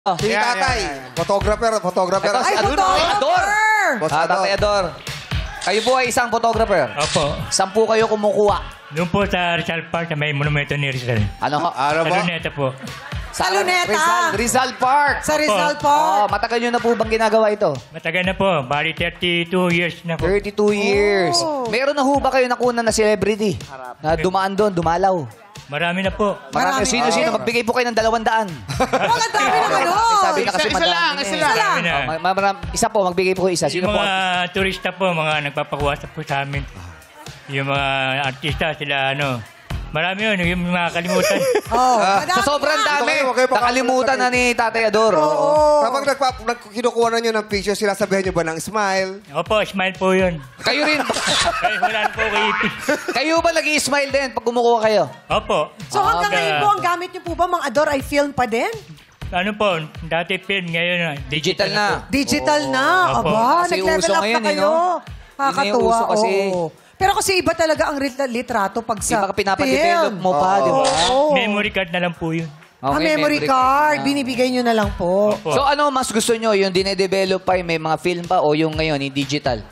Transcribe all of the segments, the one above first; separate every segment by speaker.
Speaker 1: Si tatay. Photographer.
Speaker 2: Ito,
Speaker 3: Ay,
Speaker 2: Ador.
Speaker 3: photographer!
Speaker 1: Boss
Speaker 2: Tatay Ador. Kayo po ay isang photographer.
Speaker 4: Opo.
Speaker 2: Saan po kayo kumukuha?
Speaker 4: Doon po sa Rizal Park, sa may monumento ni Rizal.
Speaker 2: Ano?
Speaker 1: Ano ba?
Speaker 4: Luneta po.
Speaker 3: Sa Luneta.
Speaker 2: Rizal Park.
Speaker 3: Sa Rizal
Speaker 2: Oh,
Speaker 3: Park.
Speaker 2: matagal nyo na po bang ginagawa ito?
Speaker 4: Matagal na po. Bali, 32 years na po.
Speaker 2: 32 years. Meron na ho ba kayo nakunan na celebrity? Na dumaan doon, dumalaw?
Speaker 4: Marami na po.
Speaker 2: Marami.
Speaker 3: Marami.
Speaker 2: Sino? Magbigay po kayo ng 200.
Speaker 3: Ang dami naman doon.
Speaker 2: Sabi na kasi
Speaker 1: Isa
Speaker 2: madami
Speaker 1: lang,
Speaker 2: na
Speaker 1: isa
Speaker 2: eh.
Speaker 1: lang.
Speaker 4: Marami na.
Speaker 2: Isa po, magbigay po kayo isa. Sino
Speaker 4: Yung
Speaker 2: po?
Speaker 4: mga turista po, mga nagpapakuwasa po sa amin. Yung mga artista, sila marami yun, yung mga kalimutan.
Speaker 3: Oh,
Speaker 2: Sa sobrang dami,
Speaker 1: Huwag kayo
Speaker 2: nakalimutan na ni Tatay Ador.
Speaker 1: Kapag kinukuha na nyo ng picture, sinasabihan nyo ba ng smile?
Speaker 4: Opo, smile po yun.
Speaker 2: Kayo rin.
Speaker 4: Kaya wala na po kay ipin.
Speaker 2: Kayo ba nag-i-smile din pag kumukuha kayo?
Speaker 4: Opo.
Speaker 3: So hanggang ngayon po, ang gamit niyo po ba, Mang Ador, ay film pa din?
Speaker 4: Ano po, dati film, ngayon
Speaker 2: Digital na.
Speaker 3: Digital na.
Speaker 4: Opo.
Speaker 3: Aba,
Speaker 2: Kasi
Speaker 3: nag-level
Speaker 2: uso
Speaker 3: up
Speaker 2: ngayon,
Speaker 3: na kayo.
Speaker 2: Yun yung
Speaker 3: Nakakatuwa.
Speaker 2: uso kasi.
Speaker 3: Oo. Pero kasi iba talaga ang litrato pag sa
Speaker 2: Iba ka pinapadevelop mo pa, di ba?
Speaker 3: Oo.
Speaker 4: Memory card na lang po yun.
Speaker 2: Okay,
Speaker 3: memory card. Binibigay nyo na lang po.
Speaker 4: Opo.
Speaker 2: So ano mas gusto nyo? Yung dinedevelop pa, may mga film pa o yung ngayon, yung digital?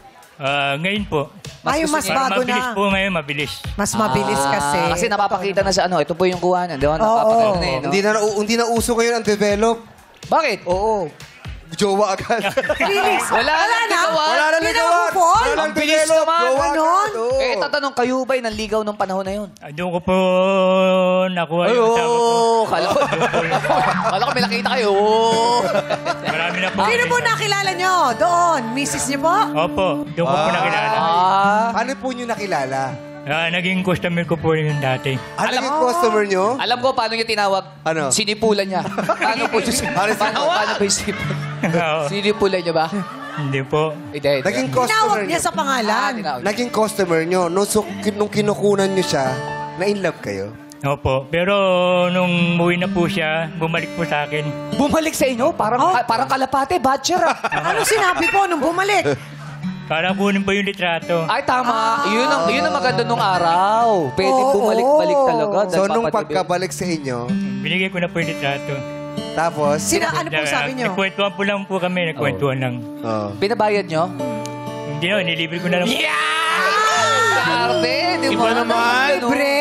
Speaker 4: Ngayon po.
Speaker 3: Ay, yung mas
Speaker 2: gusto niya.
Speaker 3: bago
Speaker 4: Mabilis
Speaker 3: na.
Speaker 4: po ngayon, mabilis.
Speaker 3: Mas mabilis kasi.
Speaker 2: Kasi napapakita na sa ito po yung kuhanan. Di ba? Napapakita na eh, no?
Speaker 1: Hindi na uso ngayon ang develop.
Speaker 2: Bakit? Oo.
Speaker 1: Jowa agad.
Speaker 3: Really?
Speaker 2: Wala na ligawan.
Speaker 1: Wala na
Speaker 3: Hindi
Speaker 1: ligawan.
Speaker 3: na mag-fall?
Speaker 1: Wala nang
Speaker 2: Ang bilis
Speaker 1: develop.
Speaker 2: naman.
Speaker 1: Jowa
Speaker 3: Ganon?
Speaker 1: agad. Oo.
Speaker 2: Eh, tatanong kayo ba'y nanligaw nung panahon na yun?
Speaker 4: Doon ko po nakuha
Speaker 2: Ay,
Speaker 4: yung asawa ko.
Speaker 2: oo. Kala ko may nakita kayo. Oo.
Speaker 4: Marami na po.
Speaker 3: Sino po nakilala nyo? Doon. Mrs. nyo po?
Speaker 4: Opo, doon ko po nakilala.
Speaker 1: Ano po nyo nakilala?
Speaker 4: Naging customer ko po yun dati.
Speaker 1: Ano yung customer nyo?
Speaker 2: Alam ko paano niya tinawag.
Speaker 1: Ano?
Speaker 2: Sinipulan niya. Paano po yung paano po yung sinipulan?
Speaker 4: Oo.
Speaker 2: Sinipulan niya ba?
Speaker 4: Hindi po.
Speaker 2: Hindi.
Speaker 1: Naging customer
Speaker 3: Tinawag
Speaker 1: nyo.
Speaker 3: niya sa pangalan.
Speaker 1: Naging customer nyo. Nung kinukunan nyo siya, na-in love kayo?
Speaker 4: Opo. Pero nung muwi na po siya, bumalik po sa akin.
Speaker 2: Bumalik sa inyo? Parang kalapate, batcher ah.
Speaker 3: Ano sinabi po nung bumalik?
Speaker 4: Para kunin po yung litrato.
Speaker 2: Ay, tama. Yun ang maganda nung araw. Pwede bumalik-balik talaga.
Speaker 1: So, nung pagkabalik sa inyo,
Speaker 4: Binigay ko na po yung litrato.
Speaker 1: tapos,
Speaker 3: Ano po sabi nyo?
Speaker 4: Nagkwentuhan po lang po kami. Nagkwentuhan lang.
Speaker 2: Pinabayad nyo?
Speaker 4: Hindi na, nilibre ko na lang.
Speaker 2: Arte, di ba?
Speaker 3: Libre!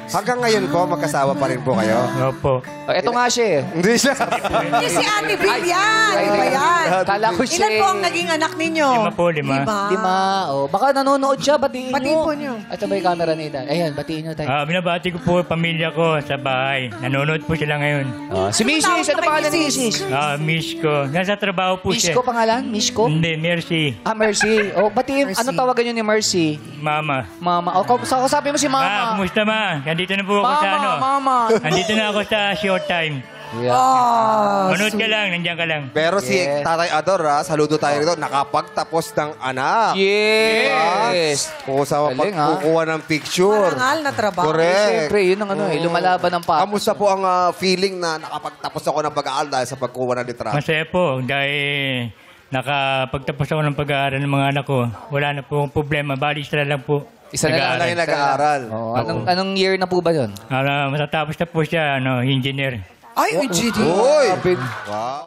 Speaker 1: hanggang ngayon po, magkasawa pa rin po kayo?
Speaker 4: Opo.
Speaker 2: Ito nga siya eh.
Speaker 1: Hindi siya.
Speaker 3: Hindi si Ate Bill yan. Iba yan.
Speaker 2: Kala ko siya
Speaker 3: Ilan po ang naging anak ninyo?
Speaker 4: 5 po, 5.
Speaker 2: Lima. Oh, baka nanonood siya, batiin nyo.
Speaker 3: Batiin po nyo.
Speaker 2: Ito ba yung camera ni Dan? Ayan, batiin nyo tayo.
Speaker 4: Binabati ko po yung pamilya ko sa bahay. Nanonood po sila ngayon.
Speaker 2: Si Mrs. Ano pangalan ni Mrs.?
Speaker 4: Miss ko. Nasa trabaho po siya.
Speaker 2: Mishko pangalan? Mishko?
Speaker 4: Hindi, Mercy.
Speaker 2: Mercy. Oh, batiin.
Speaker 3: Mercy.
Speaker 2: Ano tawagan nyo ni Mercy?
Speaker 4: Mama.
Speaker 2: Mama. Sabi mo si Mama.
Speaker 4: Kumusta ma? Nandito na po ako sa
Speaker 2: Mama.
Speaker 4: Nandito na ako sa Showtime.
Speaker 3: Oh,
Speaker 4: Manood ka lang, nandiyan ka lang.
Speaker 1: Pero si
Speaker 2: Yes.
Speaker 1: Tatay Ador, saludo tayo rito, nakapagtapos ng anak.
Speaker 2: Yes.
Speaker 1: Kung sa
Speaker 2: Galing, ha?
Speaker 1: pagkukuha ng picture.
Speaker 3: Marangal na trabaho.
Speaker 1: Correct.
Speaker 2: Siyempre, yun ang lumalaban ng papa.
Speaker 1: Kamusta po ang feeling na nakapagtapos ako ng pag-aaral dahil sa pagkuha ng litrato?
Speaker 4: Masaya po dahil nakapagtapos ako ng pag-aaral ng mga anak ko. Wala na po problema. Bali, isa na lang po.
Speaker 2: Isa na lang.
Speaker 1: Wala yung nag-aaral.
Speaker 2: Oh, anong year na po ba yun?
Speaker 4: Matatapos na po siya, engineer.
Speaker 3: Ay, engineer.
Speaker 1: Uy!
Speaker 2: Grabe.
Speaker 1: Wow.